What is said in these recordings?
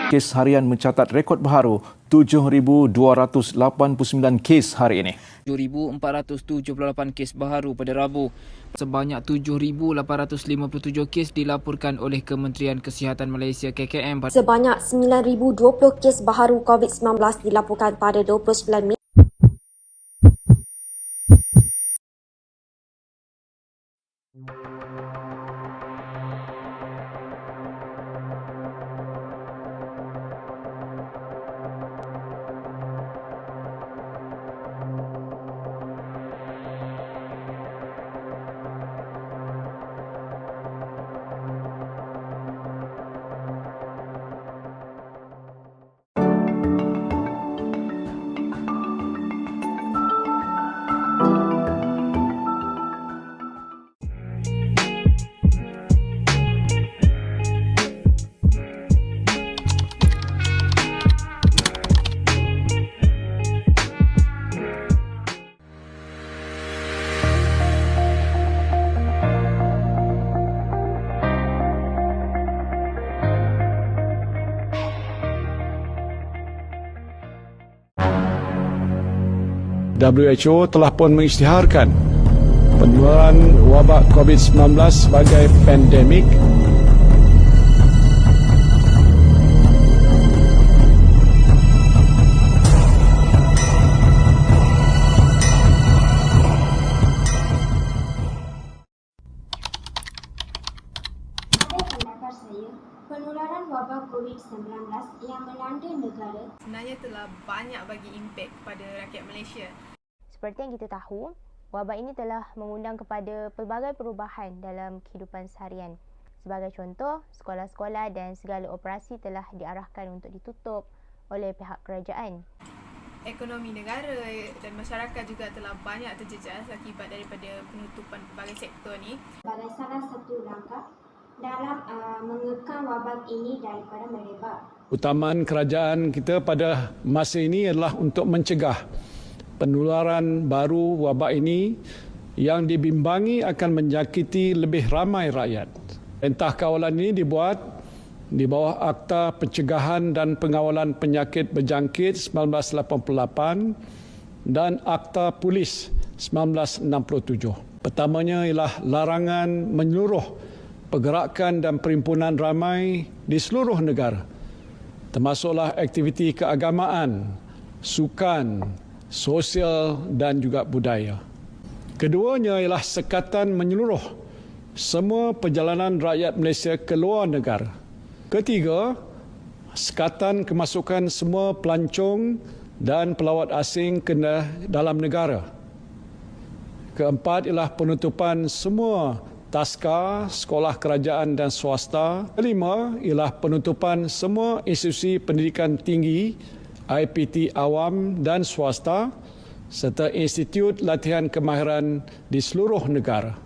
Kes harian mencatat rekod baharu 7,289 kes hari ini. 7,478 kes baharu pada Rabu. Sebanyak 7,857 kes dilaporkan oleh Kementerian Kesihatan Malaysia KKM. Sebanyak 9,020 kes baharu COVID-19 dilaporkan pada 29 Mei. WHO telah pun mengisytiharkan penularan wabak COVID-19 sebagai pandemik. Pendapat saya, penularan wabak COVID-19 yang melanda negara sebenarnya telah banyak bagi impak kepada rakyat Malaysia. Seperti yang kita tahu, wabak ini telah mengundang kepada pelbagai perubahan dalam kehidupan seharian. Sebagai contoh, sekolah-sekolah dan segala operasi telah diarahkan untuk ditutup oleh pihak kerajaan. Ekonomi negara dan masyarakat juga telah banyak terjejas akibat daripada penutupan pelbagai sektor ni. sebagai salah satu langkah dalam mengekang wabak ini daripada merebak. Utamaan kerajaan kita pada masa ini adalah untuk mencegah penularan baru wabak ini yang dibimbangi akan menyakiti lebih ramai rakyat. Perintah kawalan ini dibuat di bawah Akta Pencegahan dan Pengawalan Penyakit Berjangkit 1988 dan Akta Polis 1967. Pertamanya ialah larangan menyeluruh pergerakan dan perhimpunan ramai di seluruh negara, termasuklah aktiviti keagamaan, sukan, sosial dan juga budaya. Keduanya ialah sekatan menyeluruh semua perjalanan rakyat Malaysia ke luar negara. Ketiga, sekatan kemasukan semua pelancong dan pelawat asing ke dalam negara. Keempat ialah penutupan semua taska, sekolah kerajaan dan swasta. Kelima ialah penutupan semua institusi pendidikan tinggi, IPT awam dan swasta serta institut latihan kemahiran di seluruh negara.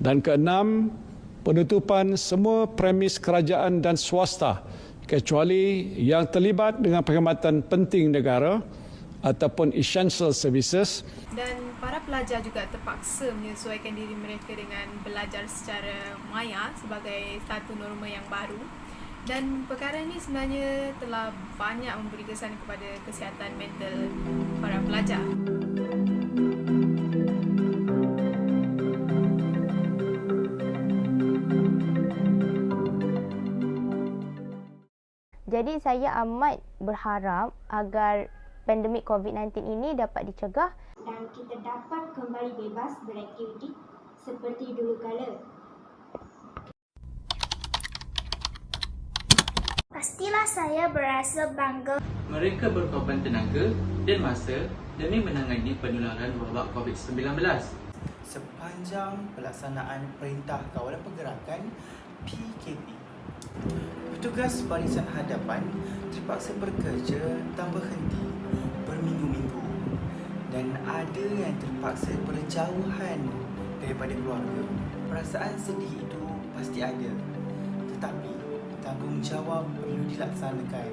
Dan keenam, penutupan semua premis kerajaan dan swasta kecuali yang terlibat dengan perkhidmatan penting negara ataupun essential services. Dan para pelajar juga terpaksa menyesuaikan diri mereka dengan belajar secara maya sebagai satu norma yang baru. Dan perkara ini sebenarnya telah banyak memberi kesan kepada kesihatan mental para pelajar. Jadi saya amat berharap agar pandemik COVID-19 ini dapat dicegah Dan kita dapat kembali bebas beraktiviti seperti dulu kala. Pastilah saya berasa bangga. Mereka berkorban tenaga dan masa demi menangani penularan wabak COVID-19. Sepanjang pelaksanaan Perintah Kawalan Pergerakan PKP, petugas barisan hadapan terpaksa bekerja tanpa henti berminggu-minggu dan ada yang terpaksa berjauhan daripada keluarga. Perasaan sedih itu pasti ada, tetapi tanggungjawab perlu dilaksanakan.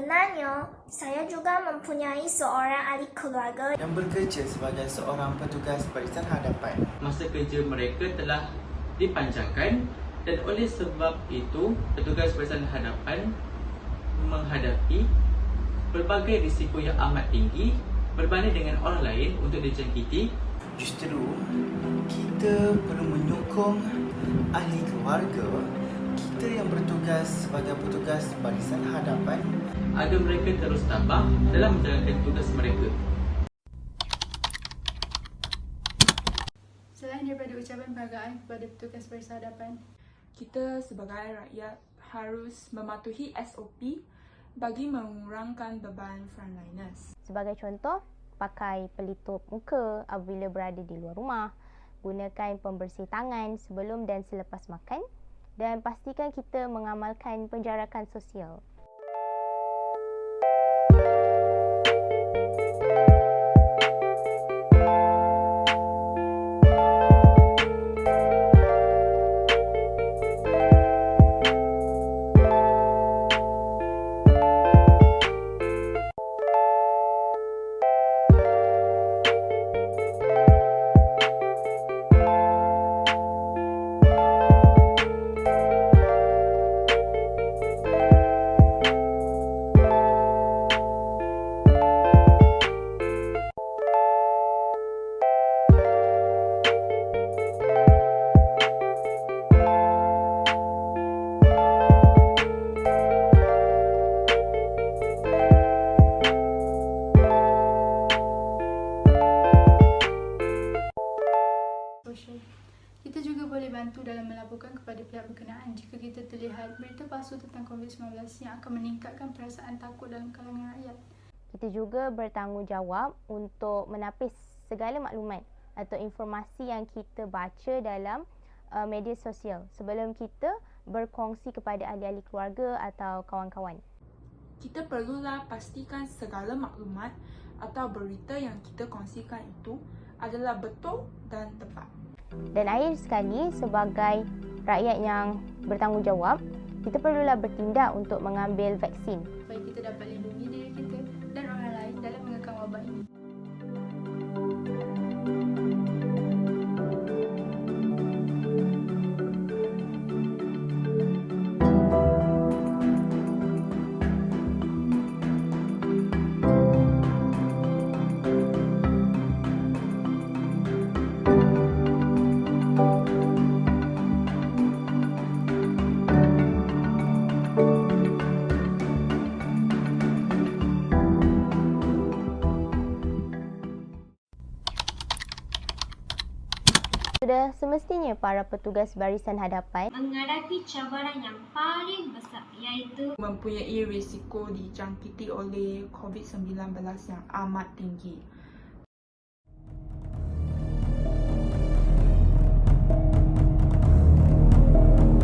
Sebenarnya, saya juga mempunyai seorang ahli keluarga dan bekerja sebagai seorang petugas barisan hadapan. Masa kerja mereka telah dipanjangkan dan oleh sebab itu petugas barisan hadapan menghadapi berbagai risiko yang amat tinggi berbanding dengan orang lain untuk dijangkiti. Justru, kita perlu menyokong ahli keluarga kita yang bertugas sebagai petugas barisan hadapan agar mereka terus tabah dalam menjalankan tugas mereka. Selain daripada ucapan penghargaan kepada petugas barisan hadapan, kita sebagai rakyat harus mematuhi SOP bagi mengurangkan beban frontliners. Sebagai contoh, pakai pelitup muka apabila berada di luar rumah, gunakan pembersih tangan sebelum dan selepas makan dan pastikan kita mengamalkan penjarakan sosial. Kita juga boleh bantu dalam melaporkan kepada pihak berkenaan jika kita terlihat berita palsu tentang COVID-19 yang akan meningkatkan perasaan takut dalam kalangan rakyat. Kita juga bertanggungjawab untuk menapis segala maklumat atau informasi yang kita baca dalam media sosial sebelum kita berkongsi kepada ahli-ahli keluarga atau kawan-kawan. Kita perlulah pastikan segala maklumat atau berita yang kita kongsikan itu adalah betul dan tepat. Dan akhir sekali, sebagai rakyat yang bertanggungjawab, kita perlulah bertindak untuk mengambil vaksin Supaya kita dapat lindungi diri kita dan orang lain dalam mengekang wabak ini. Sudah semestinya para petugas barisan hadapan menghadapi cabaran yang paling besar iaitu Mempunyai risiko dijangkiti oleh COVID-19 yang amat tinggi.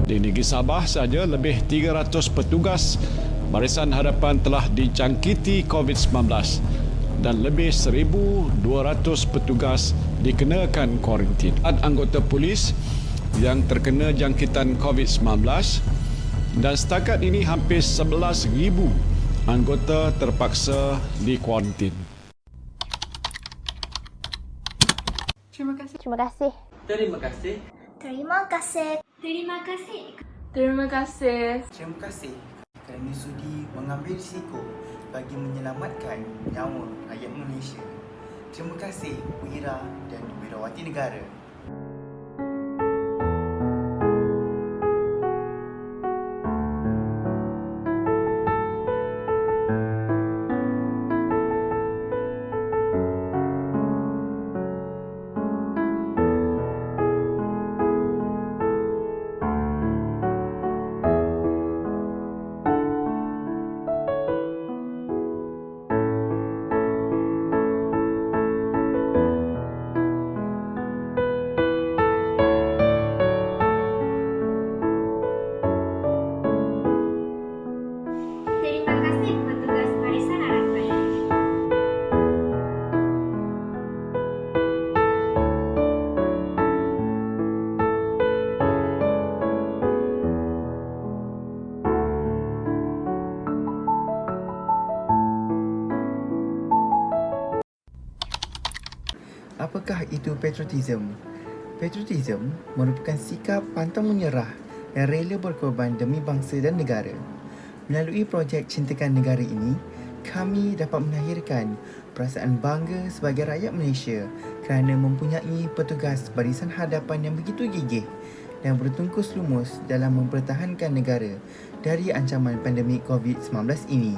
Di Negeri Sabah saja lebih 300 petugas barisan hadapan telah dijangkiti COVID-19 dan lebih 1,200 petugas dikenakan kuarantin. Anggota polis yang terkena jangkitan COVID-19 dan setakat ini hampir 11,000 anggota terpaksa dikuarantin. Terima kasih. Terima kasih. Terima kasih. Terima kasih. terima kasih. Terima kasih. Terima kasih kerana sudi mengambil risiko bagi menyelamatkan nyawa rakyat Malaysia. Terima kasih Wira dan Wirawati Negara. Apakah itu patriotism? Patriotism merupakan sikap pantang menyerah dan rela berkorban demi bangsa dan negara. Melalui projek Cintakan Negara ini, kami dapat melahirkan perasaan bangga sebagai rakyat Malaysia kerana mempunyai petugas barisan hadapan yang begitu gigih dan bertungkus lumus dalam mempertahankan negara dari ancaman pandemik COVID-19 ini.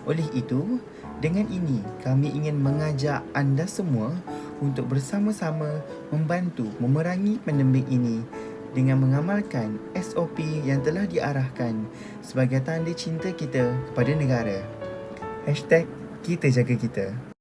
Oleh itu, dengan ini kami ingin mengajak anda semua untuk bersama-sama membantu memerangi pandemik ini dengan mengamalkan SOP yang telah diarahkan sebagai tanda cinta kita kepada negara. #KitaJagaKita.